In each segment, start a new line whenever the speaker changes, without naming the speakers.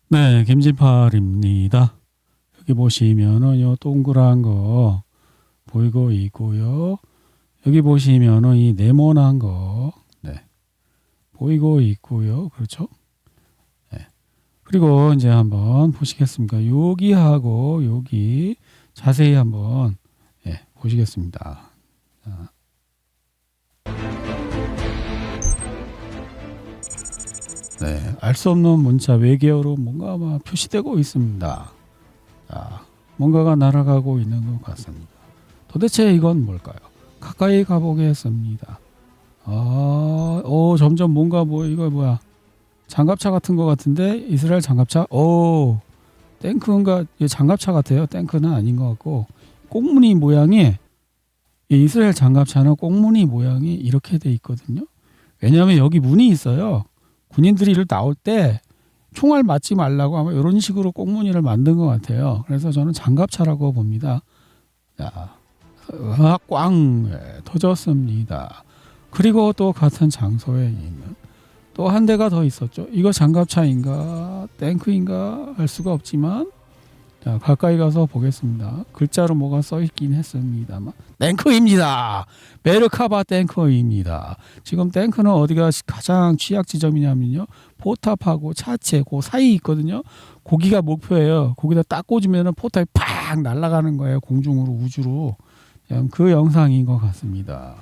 네, 김진팔입니다. 여기 보시면은 요 동그란 거 보이고 있고요. 여기 보시면은 이 네모난 거, 네, 보이고 있고요. 그렇죠? 네. 그리고 이제 한번 보시겠습니까? 여기하고 여기 자세히 한번 보시겠습니다. 자, 네, 알 수 없는 문자 외계어로 뭔가 막 표시되고 있습니다. 자, 뭔가가 날아가고 있는 것 같습니다. 도대체 이건 뭘까요? 가까이 가보겠습니다. 점점 뭔가 이거 뭐야? 장갑차 같은 것 같은데 이스라엘 장갑차? 탱크인가? 이게 장갑차 같아요. 탱크는 아닌 것 같고 꽁무니 모양이 이 이스라엘 장갑차는 꽁무니 모양이 이렇게 돼 있거든요. 왜냐하면 여기 문이 있어요. 군인들이 이를 나올 때 총알 맞지 말라고 아마 이런 식으로 꽁무니를 만든 것 같아요. 그래서 저는 장갑차라고 봅니다. 자, 꽝 터졌습니다. 그리고 또 같은 장소에 있는 또 한 대가 더 있었죠. 이거 장갑차인가 탱크인가 알 수가 없지만 자, 가까이 가서 보겠습니다. 글자로 뭐가 써 있긴 했습니다만 탱크입니다. 메르카바 탱크입니다. 지금 탱크는 어디가 가장 취약 지점이냐면요. 포탑하고 차체 그 사이 있거든요. 거기가 목표예요. 거기다 딱 꽂으면 포탑이 팍 날아가는 거예요. 공중으로 우주로. 그 영상인 것 같습니다.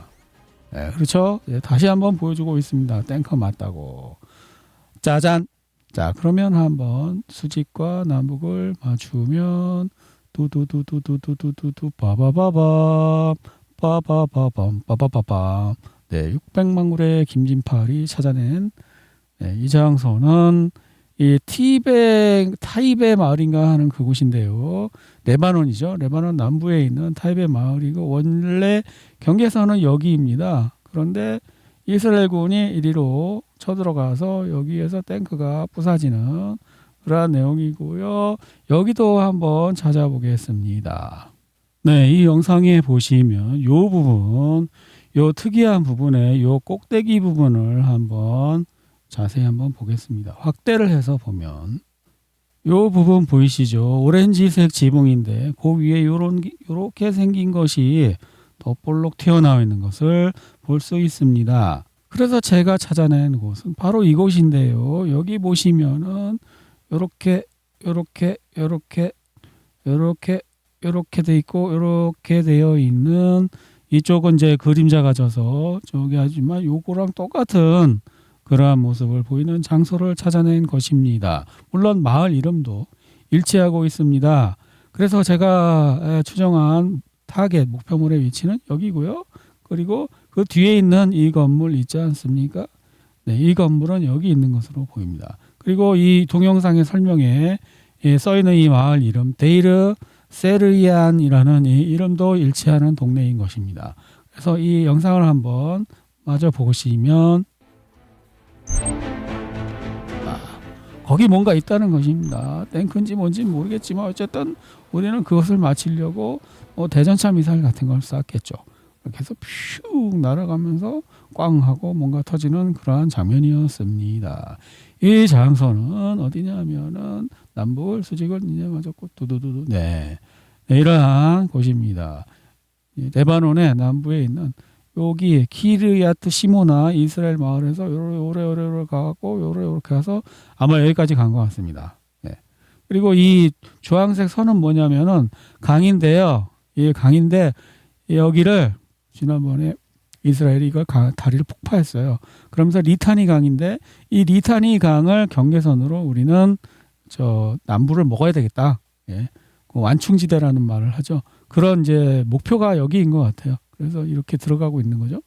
네, 그렇죠? 다시 한번 보여주고 있습니다. 탱커 맞다고. 짜잔. 자, 그러면 한번 수직과 남북을 맞추면 두두두두두두두두 빠바바밤 빠바바밤 빠바바밤. 네, 600만 굴의 김진팔이 찾아낸 이 장소는 이 타이베 마을인가 하는 그곳인데요. 레바논이죠. 레바논 남부에 있는 타이베 마을이고 원래 경계선은 여기입니다. 그런데 이스라엘군이 이리로 쳐들어가서 여기에서 탱크가 부사지는 그러한 내용이고요. 여기도 한번 찾아보겠습니다. 네, 이 영상에 보시면 요 부분, 요 특이한 부분에 요 꼭대기 부분을 한번 자세히 한번 보겠습니다. 확대를 해서 보면 요 부분 보이시죠? 오렌지색 지붕인데 그 위에 요렇게 생긴 것이 덧볼록 튀어나와 있는 것을 볼 수 있습니다. 그래서 제가 찾아낸 곳은 바로 이곳인데요. 여기 보시면은 요렇게 돼 있고 요렇게 되어 있는 이쪽은 이제 그림자가 져서 저기 하지만 요거랑 똑같은 그러한 모습을 보이는 장소를 찾아낸 것입니다. 물론 마을 이름도 일치하고 있습니다. 그래서 제가 추정한 타겟 목표물의 위치는 여기고요. 그리고 그 뒤에 있는 이 건물 있지 않습니까? 네, 이 건물은 여기 있는 것으로 보입니다. 그리고 이 동영상의 설명에 써 있는 이 마을 이름 데이르 세르이안이라는 이 이름도 일치하는 동네인 것입니다. 그래서 이 영상을 한번 마저 보시면 거기 뭔가 있다는 것입니다. 탱크인지 뭔지 모르겠지만 어쨌든 우리는 그것을 맞추려고 대전차 미사일 같은 걸 쐈겠죠. 이렇게 해서 퓨 날아가면서 꽝 하고 뭔가 터지는 그러한 장면이었습니다. 이 장소는 어디냐면은 남북 수직을 이제 맞았고 두두두두 네, 이러한 곳입니다. 레바논의 남부에 있는 여기 키르야트 시모나 이스라엘 마을에서 요래 가고 요렇게 가서 아마 여기까지 간 것 같습니다. 네. 그리고 이 주황색 선은 뭐냐면은 강인데요. 이 강인데 여기를 지난번에 이스라엘이 이걸 다리를 폭파했어요. 그러면서 리타니 강인데 이 리타니 강을 경계선으로 우리는 저 남부를 먹어야 되겠다. 예. 그 완충지대라는 말을 하죠. 그런 이제 목표가 여기인 것 같아요. 그래서 이렇게 들어가고 있는 거죠.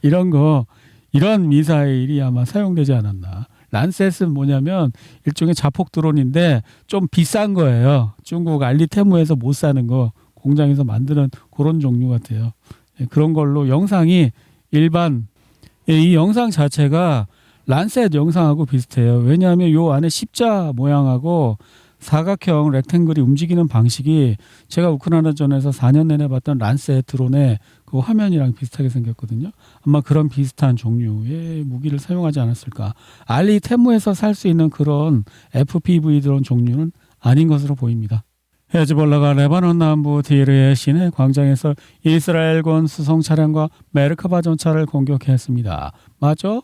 이런 미사일이 아마 사용되지 않았나. 란셋은 뭐냐면 일종의 자폭 드론인데 좀 비싼 거예요. 중국 알리테무에서 못 사는 거 공장에서 만드는 그런 종류 같아요. 그런 걸로 영상이 이 영상 자체가 란셋 영상하고 비슷해요. 왜냐하면 요 안에 십자 모양하고 사각형 렉탱글이 움직이는 방식이 제가 우크라이나전에서 4년 내내 봤던 란셋 드론의 그 화면이랑 비슷하게 생겼거든요. 아마 그런 비슷한 종류의 무기를 사용하지 않았을까. 알리 테무에서 살 수 있는 그런 FPV 드론 종류는 아닌 것으로 보입니다. 헤즈볼라가 레바논 남부 디르의 시내 광장에서 이스라엘군 수송 차량과 메르카바 전차를 공격했습니다. 맞죠?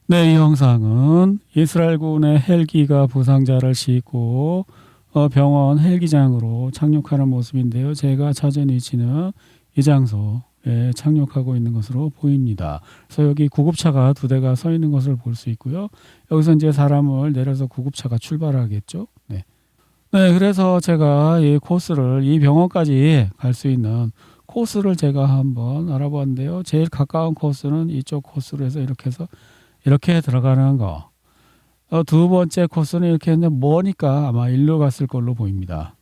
네, 이 영상은 이스라엘군의 헬기가 부상자를 싣고 병원 헬기장으로 착륙하는 모습인데요. 제가 찾은 위치는 이 장소에 착륙하고 있는 것으로 보입니다. 그래서 여기 구급차가 2대가 서 있는 것을 볼 수 있고요. 여기서 이제 사람을 내려서 구급차가 출발하겠죠. 네. 네, 그래서 제가 이 코스를, 이 병원까지 갈 수 있는 코스를 제가 한번 알아봤는데요. 제일 가까운 코스는 이쪽 코스로 해서 이렇게 들어가는 거. 두 번째 코스는 이렇게 했는데 머니까 아마 일로 갔을 걸로 보입니다.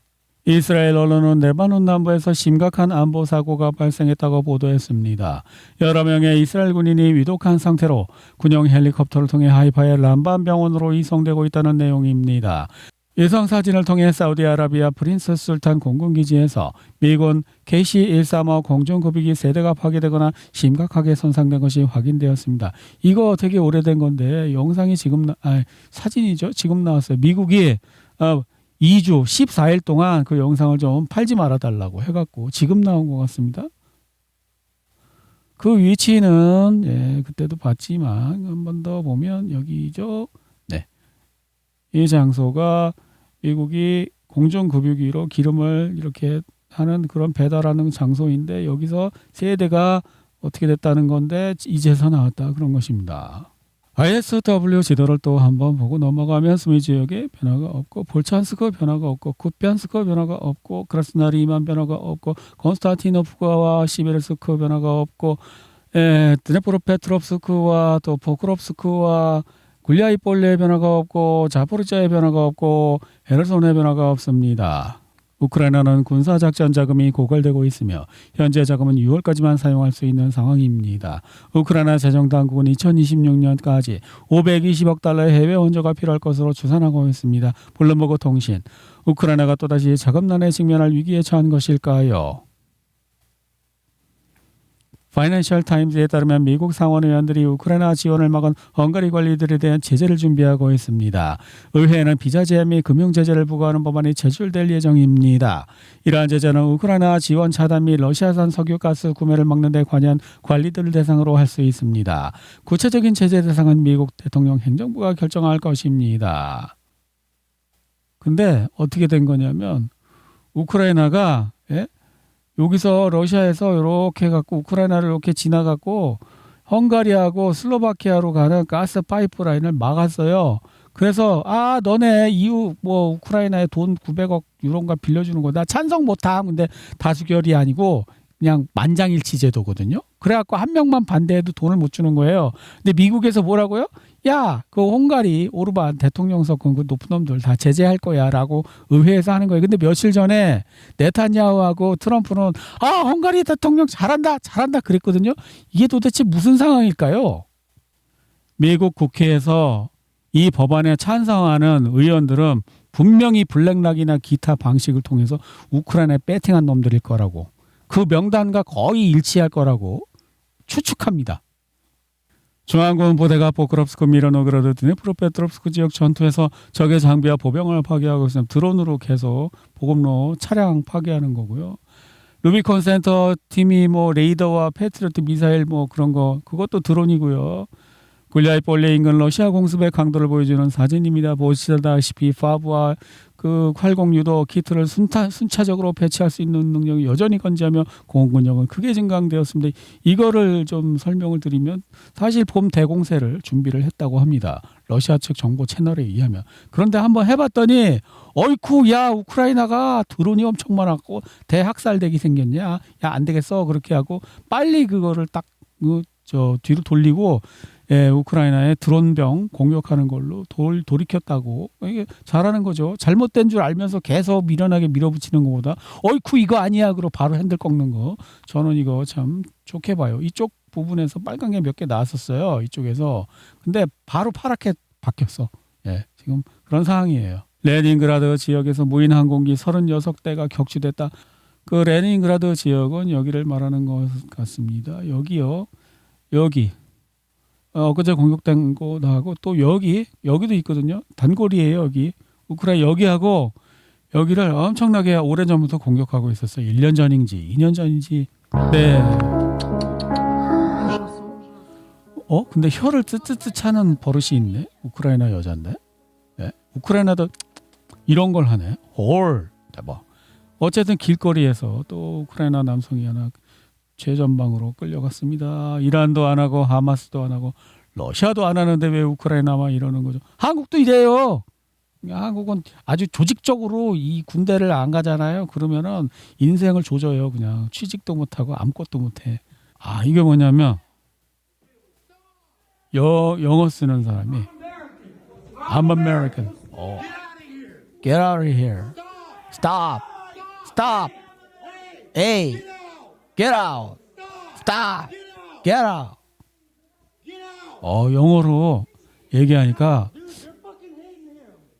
이스라엘 언론은 레바논 남부에서 심각한 안보 사고가 발생했다고 보도했습니다. 여러 명의 이스라엘 군인이 위독한 상태로 군용 헬리콥터를 통해 하이파의 람반 병원으로 이송되고 있다는 내용입니다. 위성 사진을 통해 사우디아라비아 프린스 술탄 공군기지에서 미군 KC-135 공중급유기 세대가 파괴되거나 심각하게 손상된 것이 확인되었습니다. 이거 되게 오래된 건데 영상이 사진이죠. 지금 나왔어요. 미국이 2주 14일 동안 그 영상을 좀 팔지 말아달라고 해갖고 지금 나온 것 같습니다. 그 위치는 그때도 봤지만 한 번 더 보면 여기죠. 네. 이 장소가 미국이 공중급유기로 기름을 이렇게 하는 그런 배달하는 장소인데 여기서 세대가 어떻게 됐다는 건데 이제서 나왔다 그런 것입니다. ISW 지도를 또 한번 보고 넘어가면 스미 지역에 변화가 없고 볼찬스크 변화가 없고 쿠피안스크 변화가 없고 크라스나리만 변화가 없고 konstantinovka와 시베르스크 변화가 없고 드네프로페트롭스크와 또 포크롭스크와 굴리아이폴리의 변화가 없고 자포리자의 변화가 없고 헤르손의 변화가 없습니다. 우크라이나는 군사작전 자금이 고갈되고 있으며 현재 자금은 6월까지만 사용할 수 있는 상황입니다. 우크라이나 재정당국은 2026년까지 520억 달러의 해외 원조가 필요할 것으로 추산하고 있습니다. 블룸버그 통신, 우크라이나가 또다시 자금난에 직면할 위기에 처한 것일까요? 파이낸셜 타임즈에 따르면 미국 상원 의원들이 우크라이나 지원을 막은 헝가리 관리들에 대한 제재를 준비하고 있습니다. 의회에는 비자 제한 및 금융 제재를 부과하는 법안이 제출될 예정입니다. 이러한 제재는 우크라이나 지원 차단 및 러시아산 석유 가스 구매를 막는 데 관여한 관리들을 대상으로 할 수 있습니다. 구체적인 제재 대상은 미국 대통령 행정부가 결정할 것입니다. 근데 어떻게 된 거냐면 우크라이나가 여기서 러시아에서 이렇게 갖고 우크라이나를 이렇게 지나갖고 헝가리하고 슬로바키아로 가는 가스 파이프라인을 막았어요. 그래서 너네 EU 우크라이나에 돈 900억 유로인가 빌려주는 거 나 찬성 못함. 근데 다수결이 아니고 그냥 만장일치 제도거든요. 그래갖고 한 명만 반대해도 돈을 못 주는 거예요. 근데 미국에서 뭐라고요? 야, 그 헝가리 오르반 대통령 석권 그 높은 놈들 다 제재할 거야라고 의회에서 하는 거예요. 근데 며칠 전에 네타냐후하고 트럼프는 헝가리 대통령 잘한다 그랬거든요. 이게 도대체 무슨 상황일까요? 미국 국회에서 이 법안에 찬성하는 의원들은 분명히 블랙락이나 기타 방식을 통해서 우크라이나에 배팅한 놈들일 거라고, 그 명단과 거의 일치할 거라고 추측합니다. 중앙군 부대가 포크롭스크, 미르노그라드, 드네프로페트롭스크 지역 전투에서 적의 장비와 보병을 파괴하고 있으면 드론으로 계속 보급로 차량 파괴하는 거고요. 루비콘 센터 팀이 레이더와 패트리어트 미사일 그런 거 그것도 드론이고요. 굴리아이폴리 인근 러시아 공습의 강도를 보여주는 사진입니다. 보시다시피 파브와 그 활공 유도 키트를 순차적으로 배치할 수 있는 능력이 여전히 건재하며 공군력은 크게 증강되었습니다. 이거를 좀 설명을 드리면 사실 봄 대공세를 준비를 했다고 합니다. 러시아 측 정보 채널에 의하면. 그런데 한번 해봤더니 어이쿠 야 우크라이나가 드론이 엄청 많았고 대학살되기 생겼냐. 야 안 되겠어 그렇게 하고 빨리 그거를 딱 뒤로 돌리고 우크라이나의 드론병 공격하는 걸로 돌이켰다고. 이게 잘하는 거죠. 잘못된 줄 알면서 계속 미련하게 밀어붙이는 것보다 어이쿠 이거 아니야 그러고 바로 핸들 꺾는 거. 저는 이거 참 좋게 봐요. 이쪽 부분에서 빨간 게 몇 개 나왔었어요. 이쪽에서. 근데 바로 파랗게 바뀌었어. 지금 그런 상황이에요. 레닌그라드 지역에서 무인 항공기 36대가 격추됐다. 그 레닌그라드 지역은 여기를 말하는 것 같습니다. 여기요. 여기. 엊그제 공격된 곳하고 또 여기도 있거든요. 단골이에요. 여기. 우크라이나 여기하고 여기를 엄청나게 오래전부터 공격하고 있었어요. 1년 전인지 2년 전인지. 네. 근데 혀를 뜨뜨뜨 차는 버릇이 있네. 우크라이나 여잔데. 네? 우크라이나도 이런 걸 하네. 홀. 대박. 어쨌든 길거리에서 또 우크라이나 남성이 하나 최전방으로 끌려갔습니다. 이란도 안 하고 하마스도 안 하고 러시아도 안 하는데 왜 우크라이나만 이러는 거죠? 한국도 이래요. 한국은 아주 조직적으로 이 군대를 안 가잖아요. 그러면은 인생을 조져요. 그냥 취직도 못하고 아무것도 못해. 이게 뭐냐면 영어 쓰는 사람이 I'm American. Get out of here. Stop. Stop. Hey. Get out. Stop. Get out. 영어로 얘기하니까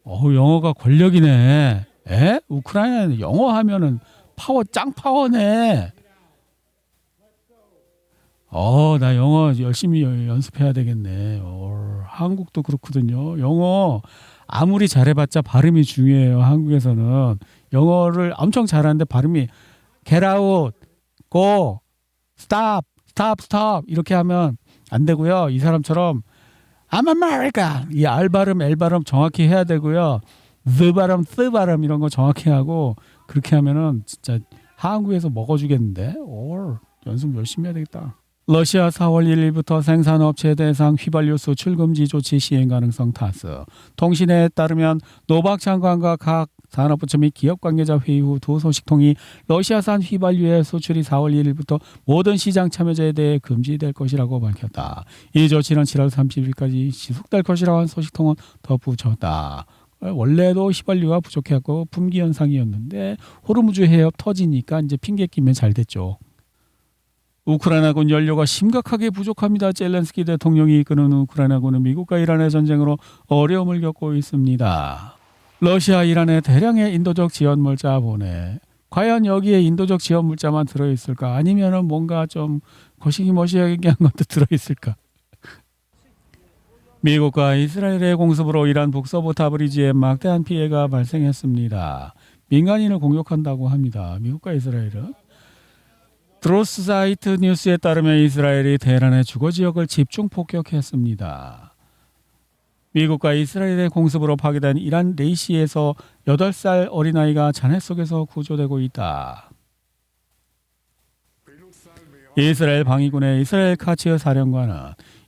영어가 권력이네. 우크라이나는 영어 하면은 파워 짱 파워네. 나 영어 열심히 연습해야 되겠네. 한국도 그렇거든요. 영어 아무리 잘해봤자 발음이 중요해요. 한국에서는 영어를 엄청 잘하는데 발음이 get out, go, stop, stop, stop 이렇게 하면 안 되고요. 이 사람처럼 I'm American 이 R 발음, L 발음 정확히 해야 되고요. the 발음, the 발음 이런 거 정확히 하고 그렇게 하면은 진짜 한국에서 먹어주겠는데. 연습 열심히 해야 되겠다. 러시아 4월 1일부터 생산업체 대상 휘발유 수출 금지 조치 시행 가능성 탓. 통신에 따르면 노박 장관과 각 산업부처 및 기업 관계자 회의 후 두 소식통이 러시아산 휘발유의 수출이 4월 1일부터 모든 시장 참여자에 대해 금지될 것이라고 밝혔다. 이 조치는 7월 30일까지 지속될 것이라고 한 소식통은 덧붙였다. 원래도 휘발유가 부족해갖고 품귀 현상이었는데 호르무즈 해협 터지니까 이제 핑계 끼면 잘 됐죠. 우크라이나군 연료가 심각하게 부족합니다. 젤렌스키 대통령이 이끄는 우크라이나군은 미국과 이란의 전쟁으로 어려움을 겪고 있습니다. 러시아, 이란에 대량의 인도적 지원 물자 보내. 과연 여기에 인도적 지원 물자만 들어있을까? 아니면은 뭔가 좀 거시기머시하게 한 것도 들어있을까? 미국과 이스라엘의 공습으로 이란 북서부 타브리지에 막대한 피해가 발생했습니다. 민간인을 공격한다고 합니다. 미국과 이스라엘은. 드로스 사이트 뉴스에 따르면 이스라엘이 테헤란의 주거 지역을 집중 폭격했습니다. 미국과 이스라엘의 공습으로 파괴된 이란 레이시에서 8살 어린아이가 잔해 속에서 구조되고 있다. 이스라엘 방위군의 이스라엘 카츠 사령관은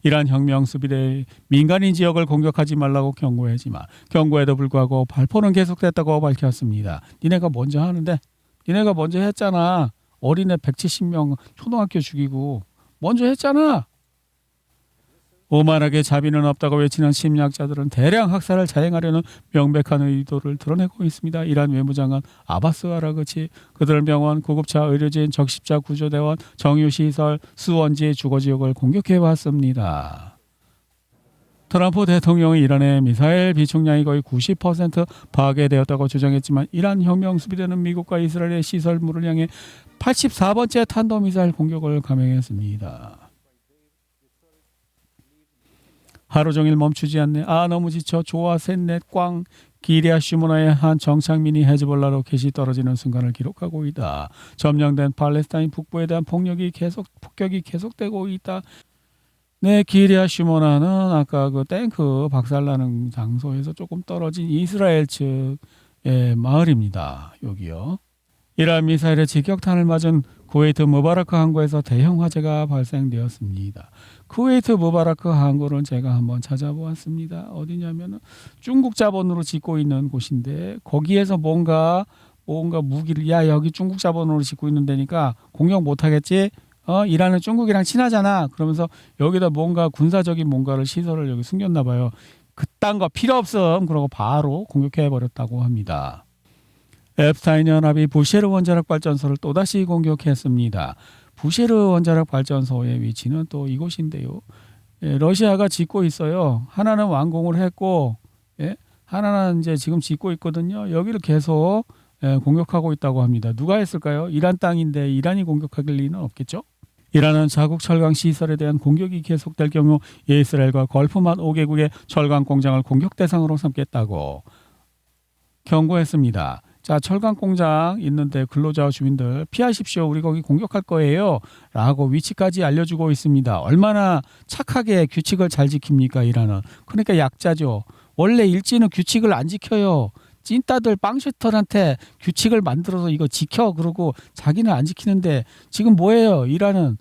이란 혁명 수비대 민간인 지역을 공격하지 말라고 경고했지만 경고에도 불구하고 발포는 계속됐다고 밝혔습니다. 니네가 먼저 하는데 니네가 먼저 했잖아. 어린애 170명 초등학교 죽이고 먼저 했잖아. 오만하게 자비는 없다고 외치는 심리학자들은 대량 학살을 자행하려는 명백한 의도를 드러내고 있습니다. 이란 외무장관 아바스 아라그치 그들 병원, 구급차, 의료진, 적십자 구조대원, 정유시설, 수원지, 주거지역을 공격해왔습니다. 트럼프 대통령이 이란의 미사일 비축량이 거의 90% 파괴되었다고 주장했지만 이란 혁명 수비대는 미국과 이스라엘의 시설물을 향해 84번째 탄도미사일 공격을 감행했습니다. 하루 종일 멈추지 않네. 너무 지쳐. 좋아 셋넷 꽝. 기리아 슈모나의 한 정착민이 헤즈볼라 로켓이 떨어지는 순간을 기록하고 있다. 점령된 팔레스타인 북부에 대한 폭격이 계속되고 있다. 네, 기리아 슈모나는 아까 그 탱크 박살나는 장소에서 조금 떨어진 이스라엘 측의 마을입니다. 여기요. 이란 미사일의 직격탄을 맞은 쿠웨이트 무바라크 항구에서 대형 화재가 발생되었습니다. 쿠웨이트 무바라크 항구는 제가 한번 찾아보았습니다. 어디냐면은 중국 자본으로 짓고 있는 곳인데 거기에서 뭔가 무기를 여기 중국 자본으로 짓고 있는 데니까 공격 못 하겠지. 이란은 중국이랑 친하잖아. 그러면서 여기다 뭔가 군사적인 뭔가를 시설을 여기 숨겼나 봐요. 그딴 거 필요 없음. 그러고 바로 공격해 버렸다고 합니다. 앱스타인 연합이 부쉐르 원자력 발전소를 또다시 공격했습니다. 부쉐르 원자력 발전소의 위치는 또 이곳인데요. 러시아가 짓고 있어요. 하나는 완공을 했고 하나는 이제 지금 짓고 있거든요. 여기를 계속 공격하고 있다고 합니다. 누가 했을까요? 이란 땅인데 이란이 공격할 리는 없겠죠? 이란은 자국 철강 시설에 대한 공격이 계속될 경우 이스라엘과 걸프만 5개국의 철강 공장을 공격 대상으로 삼겠다고 경고했습니다. 자, 철강 공장 있는데 근로자 주민들 피하십시오. 우리 거기 공격할 거예요. 라고 위치까지 알려주고 있습니다. 얼마나 착하게 규칙을 잘 지킵니까, 이란은. 그러니까 약자죠. 원래 일진은 규칙을 안 지켜요. 찐따들 빵셔틀한테 규칙을 만들어서 이거 지켜 그러고 자기는 안 지키는데 지금 뭐예요? 이란은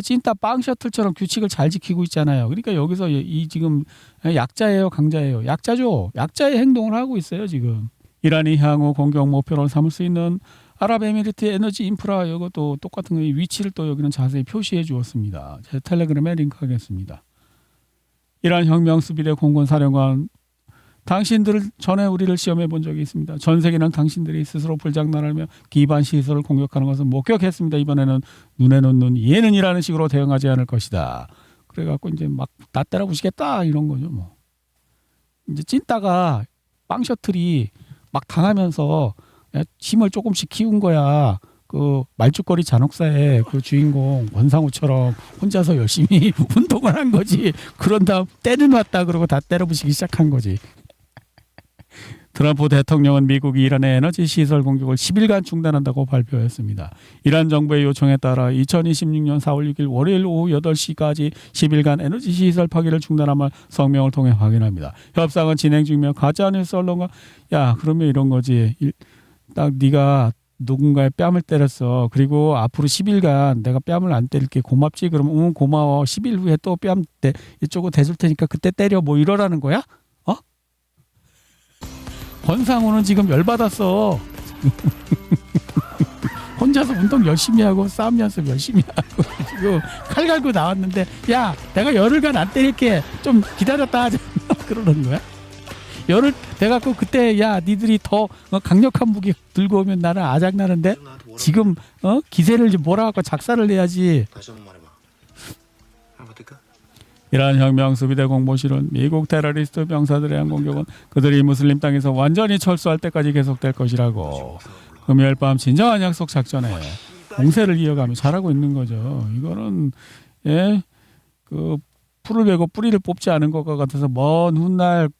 찐따 빵셔틀처럼 규칙을 잘 지키고 있잖아요. 그러니까 여기서 이 지금 약자예요, 강자예요? 약자죠. 약자의 행동을 하고 있어요, 지금. 이란이 향후 공격 목표로 삼을 수 있는 아랍에미리트 에너지 인프라 이것도 똑같은 거 위치를 또 여기는 자세히 표시해 주었습니다. 제 텔레그램에 링크하겠습니다. 이란 혁명수비대 공군 사령관 당신들 전에 우리를 시험해 본 적이 있습니다. 전 세계는 당신들이 스스로 불장난하며 기반 시설을 공격하는 것을 목격했습니다. 이번에는 눈에는 눈, 이에는 이라는 식으로 대응하지 않을 것이다. 그래갖고 이제 막 나 때려 부시겠다 이런 거죠. 뭐 이제 찐따가 빵 셔틀이 막 당하면서 힘을 조금씩 키운 거야. 그 말죽거리 잔혹사의 그 주인공 원상우처럼 혼자서 열심히 운동을 한 거지. 그런 다음 때는 왔다 그러고 다 때려 부시기 시작한 거지. 트럼프 대통령은 미국이 이란의 에너지 시설 공격을 10일간 중단한다고 발표했습니다. 이란 정부의 요청에 따라 2026년 4월 6일 월요일 오후 8시까지 10일간 에너지 시설 파기를 중단함을 성명을 통해 확인합니다. 협상은 진행 중이며 가짜뉴스 언론과 야 그러면 이런 거지. 딱 네가 누군가의 뺨을 때렸어. 그리고 앞으로 10일간 내가 뺨을 안 때릴게. 고맙지? 그러면 고마워. 10일 후에 또 뺨 이쪽으로 대줄 테니까 그때 때려. 뭐 이러라는 거야? 권상우는 지금 열받았어. 혼자서 운동 열심히 하고 싸움 연습 열심히 하고 지금 칼 갈고 나왔는데 야 내가 열흘간 안 때릴게 좀 기다렸다 하자 그러는 거야. 열흘 돼갖고 그때 야 니들이 더 강력한 무기 들고 오면 나는 아작나는데 지금 기세를 좀 몰아갖고 작사를 내야지. 이란 혁명수비대 공보실은 미국 테러리스트 병사들에 대한 공격은 그들이 무슬림 땅에서 완전히 철수할 때까지 계속될 것이라고 금요일 밤 진정한 약속 작전에 공세를 이어가며 잘하고 있는 거죠. 이거는 그 풀을 베고 뿌리를 뽑지 않은 것과 같아서 먼 훗날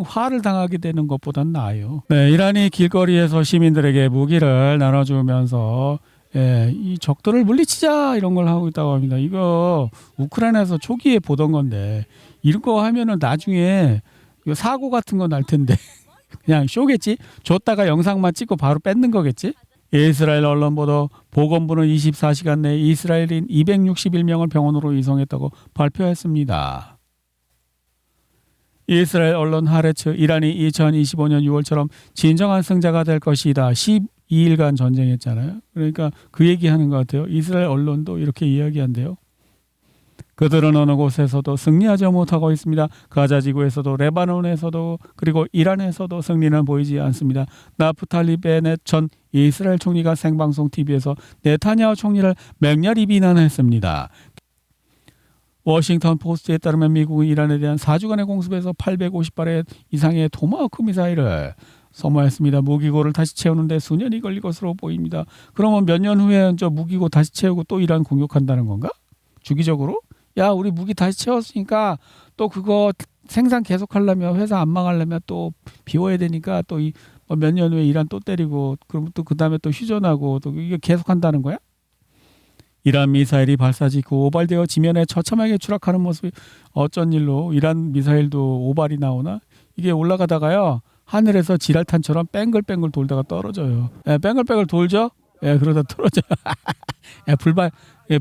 화를 당하게 되는 것보단 나아요. 네, 이란이 길거리에서 시민들에게 무기를 나눠주면서 이 적들을 물리치자 이런 걸 하고 있다고 합니다. 이거 우크라이나에서 초기에 보던 건데 이런 거 하면은 나중에 이거 사고 같은 거 날 텐데 그냥 쇼겠지? 줬다가 영상만 찍고 바로 뺏는 거겠지? 이스라엘 언론 보도 보건부는 24시간 내에 이스라엘인 261명을 병원으로 이송했다고 발표했습니다. 이스라엘 언론 하레츠 이란이 2025년 6월처럼 진정한 승자가 될 것이다. 12일간 전쟁했잖아요. 그러니까 그 얘기하는 것 같아요. 이스라엘 언론도 이렇게 이야기한대요. 그들은 어느 곳에서도 승리하지 못하고 있습니다. 가자 지구에서도 레바논에서도 그리고 이란에서도 승리는 보이지 않습니다. 나프탈리 베넷 전 이스라엘 총리가 생방송 TV에서 네타냐후 총리를 맹렬히 비난했습니다. 워싱턴 포스트에 따르면 미국은 이란에 대한 4주간의 공습에서 850발의 이상의 토마호크 미사일을 소모했습니다. 무기고를 다시 채우는데 수년이 걸릴 것으로 보입니다. 그러면 몇 년 후에 저 무기고 다시 채우고 또 이란 공격한다는 건가? 주기적으로? 야 우리 무기 다시 채웠으니까 또 그거 생산 계속하려면 회사 안 망하려면 또 비워야 되니까 또 몇 년 후에 이란 또 때리고 그럼 또 그 다음에 또 휴전하고 또 이게 계속한다는 거야? 이란 미사일이 발사 직후 오발되어 지면에 처참하게 추락하는 모습이 어쩐 일로 이란 미사일도 오발이 나오나? 이게 올라가다가요 하늘에서 지랄탄처럼 뺑글뺑글 돌다가 떨어져요. 뺑글뺑글 돌죠? 그러다 떨어져.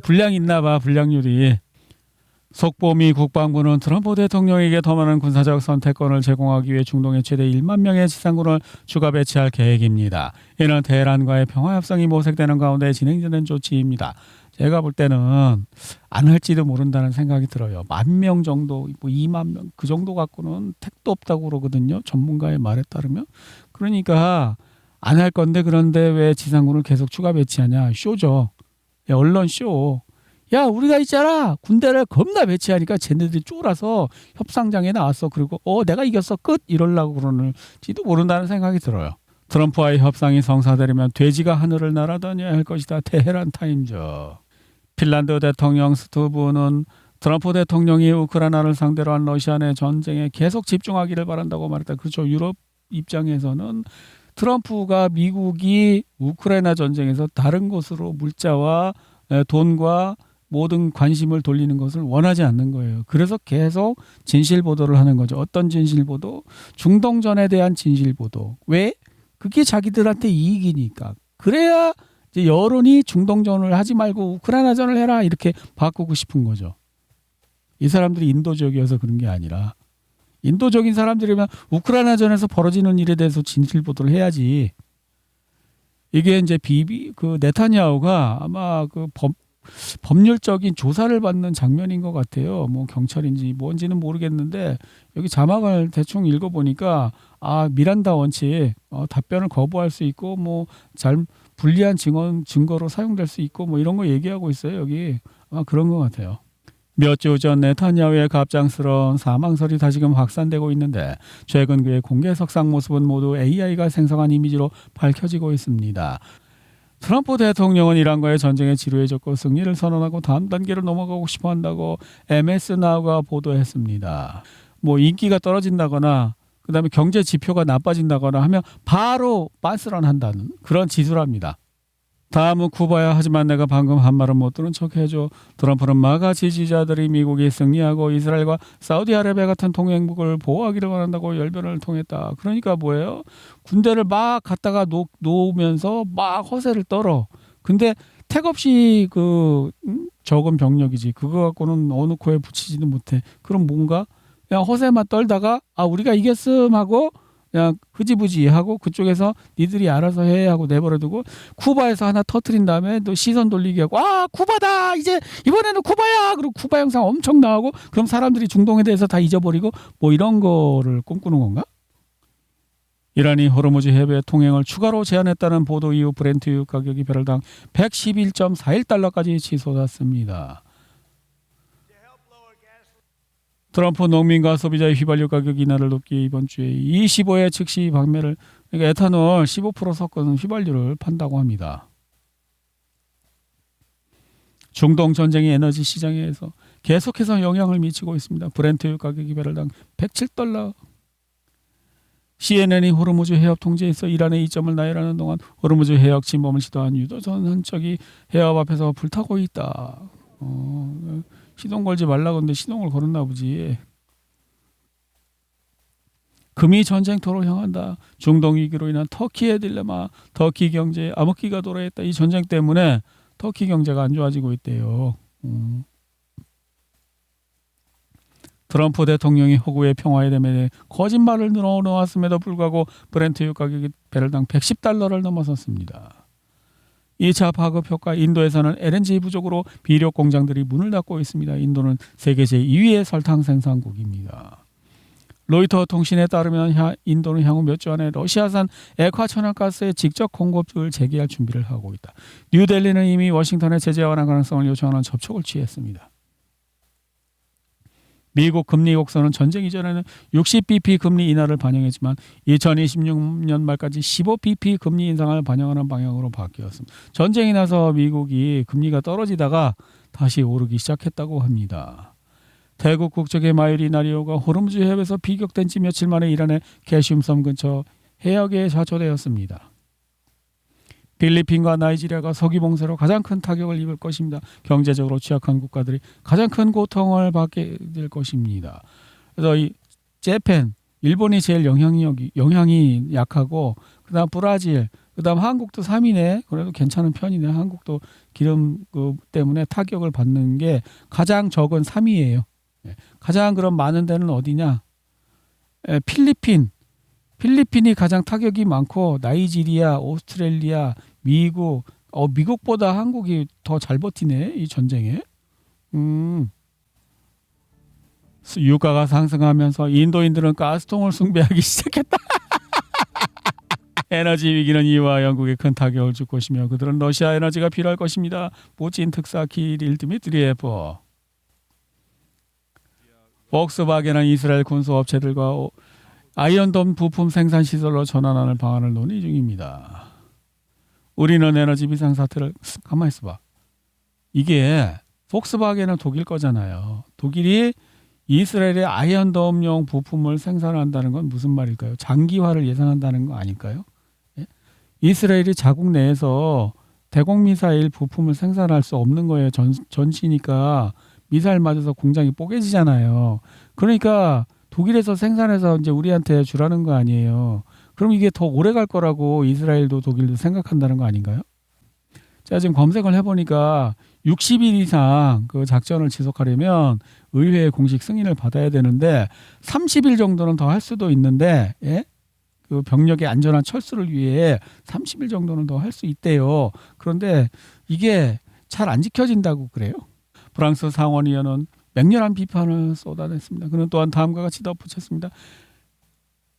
불량 있나 봐. 불량률이. 속보 미 국방부는 트럼프 대통령에게 더 많은 군사적 선택권을 제공하기 위해 중동에 최대 1만 명의 지상군을 추가 배치할 계획입니다. 이는 테헤란과의 평화협상이 모색되는 가운데 진행되는 조치입니다. 제가 볼 때는 안 할지도 모른다는 생각이 들어요. 10,000명 정도, 뭐 2만 명 그 정도 갖고는 택도 없다고 그러거든요. 전문가의 말에 따르면. 그러니까 안 할 건데 그런데 왜 지상군을 계속 추가 배치하냐. 쇼죠. 언론 쇼. 야, 우리가 있잖아. 군대를 겁나 배치하니까 쟤네들이 쫄아서 협상장에 나왔어. 그리고 내가 이겼어. 끝. 이러려고 그러는지도 모른다는 생각이 들어요. 트럼프와의 협상이 성사되려면 돼지가 하늘을 날아다녀야 할 것이다. 테헤란 타임즈. 핀란드 대통령 스투브는 트럼프 대통령이 우크라이나를 상대로 한 러시아 내 전쟁에 계속 집중하기를 바란다고 말했다. 그렇죠. 유럽 입장에서는 트럼프가 미국이 우크라이나 전쟁에서 다른 곳으로 물자와 돈과 모든 관심을 돌리는 것을 원하지 않는 거예요. 그래서 계속 진실 보도를 하는 거죠. 어떤 진실 보도? 중동전에 대한 진실 보도. 왜? 그게 자기들한테 이익이니까. 그래야 이제 여론이 중동전을 하지 말고 우크라이나전을 해라 이렇게 바꾸고 싶은 거죠. 이 사람들이 인도적이어서 그런 게 아니라 인도적인 사람들이면 우크라이나전에서 벌어지는 일에 대해서 진실 보도를 해야지. 이게 이제 그 네타냐후가 아마 그 법률적인 조사를 받는 장면인 것 같아요. 뭐 경찰인지 뭔지는 모르겠는데 여기 자막을 대충 읽어보니까 미란다 원칙 답변을 거부할 수 있고 뭐 불리한 증거로 사용될 수 있고 뭐 이런 거 얘기하고 있어요. 여기 그런 것 같아요. 몇 주 전 네타냐후의 갑작스러운 사망설이 다시금 확산되고 있는데 최근 그의 공개 석상 모습은 모두 AI가 생성한 이미지로 밝혀지고 있습니다. 트럼프 대통령은 이란과의 전쟁에 지루해졌고 승리를 선언하고 다음 단계로 넘어가고 싶어 한다고 MS 나우가 보도했습니다. 뭐 인기가 떨어진다거나 그다음에 경제 지표가 나빠진다거나 하면 바로 빤스런한다는 그런 지수랍니다. 다음은 쿠바야. 하지만 내가 방금 한 말은 못 들은 척 해줘. 트럼프는 마가 지지자들이 미국이 승리하고 이스라엘과 사우디아라비아 같은 동맹국을 보호하기를 원한다고 열변을 통했다. 그러니까 뭐예요? 군대를 막 갖다가 놓으면서 막 허세를 떨어. 근데 택없이 적은 병력이지. 그거 갖고는 어느 코에 붙이지도 못해. 그럼 뭔가 그냥 허세만 떨다가 우리가 이겼음 하고 그냥 흐지부지 하고 그쪽에서 니들이 알아서 해 하고 내버려두고 쿠바에서 하나 터트린 다음에 또 시선 돌리기 하고 쿠바다 이제 이번에는 쿠바야 그리고 쿠바 영상 엄청 나오고 그럼 사람들이 중동에 대해서 다 잊어버리고 뭐 이런 거를 꿈꾸는 건가? 이란이 호르무즈 해변 통행을 추가로 제한했다는 보도 이후 브렌트유 가격이 배럴당 111.41달러까지 치솟았습니다. 트럼프 농민과 소비자의 휘발유 가격 인하를 돕기 이번 주에 25회 즉시 방매를 그러니까 에탄올 15% 섞은 휘발유를 판다고 합니다. 중동 전쟁이 에너지 시장에서 계속해서 영향을 미치고 있습니다. 브렌트유 가격이 배럴당 107달러. CNN이 호르무즈 해협 통제에서 이란의 이점을 나열하는 동안 호르무즈 해역 침범을 시도한 유도선 한 척이 해협 앞에서 불타고 있다. 시동 걸지 말라고 했는데 시동을 걸었나 보지. 금이 전쟁터로 향한다. 중동 위기로 인한 터키의 딜레마. 터키 경제에 암흑기가 도래했다. 이 전쟁 때문에 터키 경제가 안 좋아지고 있대요. 트럼프 대통령이 허구의 평화에 대해 거짓말을 늘어놓았음에도 불구하고 브렌트유 가격이 배럴당 110달러를 넘어섰습니다. 2차 파급 효과. 인도에서는 LNG 부족으로 비료 공장들이 문을 닫고 있습니다. 인도는 세계 제2위의 설탕 생산국입니다. 로이터 통신에 따르면 인도는 향후 몇 주 안에 러시아산 액화 천연가스의 직접 공급을 재개할 준비를 하고 있다. 뉴델리는 이미 워싱턴에 제재 완화 가능성을 요청하는 접촉을 취했습니다. 미국 금리 곡선은 전쟁 이전에는 60bp 금리 인하를 반영했지만 2026년 말까지 15bp 금리 인상을 반영하는 방향으로 바뀌었습니다. 전쟁이 나서 미국이 금리가 떨어지다가 다시 오르기 시작했다고 합니다. 태국 국적의 마유리 나리오가 호르무즈 해협에서 비격된 지 며칠 만에 이란의 게슘섬 근처 해역에 좌초되었습니다. 필리핀과 나이지리아가 석유 봉쇄로 가장 큰 타격을 입을 것입니다. 경제적으로 취약한 국가들이 가장 큰 고통을 받게 될 것입니다. 그래서 이 재팬, 일본이 제일 영향이 약하고 그다음 브라질, 그다음 한국도 3위네. 그래도 괜찮은 편이네. 한국도 기름 때문에 타격을 받는 게 가장 적은 3위예요. 가장 그럼 많은 데는 어디냐? 필리핀이 가장 타격이 많고 나이지리아, 오스트레일리아, 미국, 미국보다 한국이 더 잘 버티네 이 전쟁에. 유가가 상승하면서 인도인들은 가스통을 숭배하기 시작했다. 에너지 위기는 이와 영국에 큰 타격을 줄 것이며 그들은 러시아 에너지가 필요할 것입니다. putin 특사 키릴 드미트리에프. 폭스바겐은 이스라엘 군수업체들과 아이언돔 부품 생산 시설로 전환하는 방안을 논의 중입니다. 우리는 에너지 비상사태를 가만히 있어봐. 이게 폭스바겐은 독일 거잖아요. 독일이 이스라엘의 아이언돔용 부품을 생산한다는 건 무슨 말일까요? 장기화를 예상한다는 거 아닐까요? 예? 이스라엘이 자국 내에서 대공 미사일 부품을 생산할 수 없는 거예요. 전시니까 미사일 맞아서 공장이 뽀개지잖아요. 그러니까 독일에서 생산해서 이제 우리한테 주라는 거 아니에요. 그럼 이게 더 오래 갈 거라고 이스라엘도 독일도 생각한다는 거 아닌가요? 제가 지금 검색을 해보니까 60일 이상 그 작전을 지속하려면 의회의 공식 승인을 받아야 되는데 30일 정도는 더 할 수도 있는데, 예? 그 병력의 안전한 철수를 위해 30일 정도는 더 할 수 있대요. 그런데 이게 잘 안 지켜진다고 그래요. 프랑스 상원의원은 맹렬한 비판을 쏟아냈습니다. 그는 또한 다음과 같이 덧붙였습니다.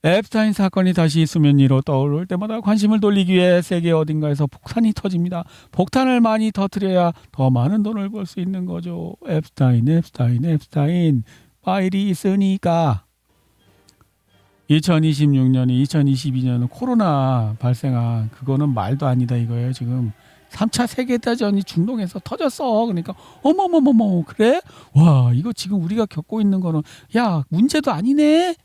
앱스타인 사건이 다시 수면 위로 떠오를 때마다 관심을 돌리기 위해 세계 어딘가에서 폭탄이 터집니다. 폭탄을 많이 터뜨려야 더 많은 돈을 벌 수 있는 거죠. 앱스타인 파일이 있으니까. 2026년이 2022년은 코로나 발생한 그거는 말도 아니다 이거예요. 지금 3차 세계대전이 중동에서 터졌어. 그러니까 어머머머머 그래? 와 이거 지금 우리가 겪고 있는 거는 야 문제도 아니네.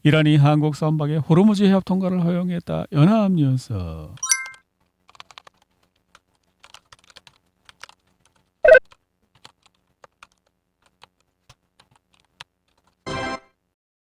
이란이 한국 선박의 호르무즈 해협 통과를 허용했다. 연합뉴스.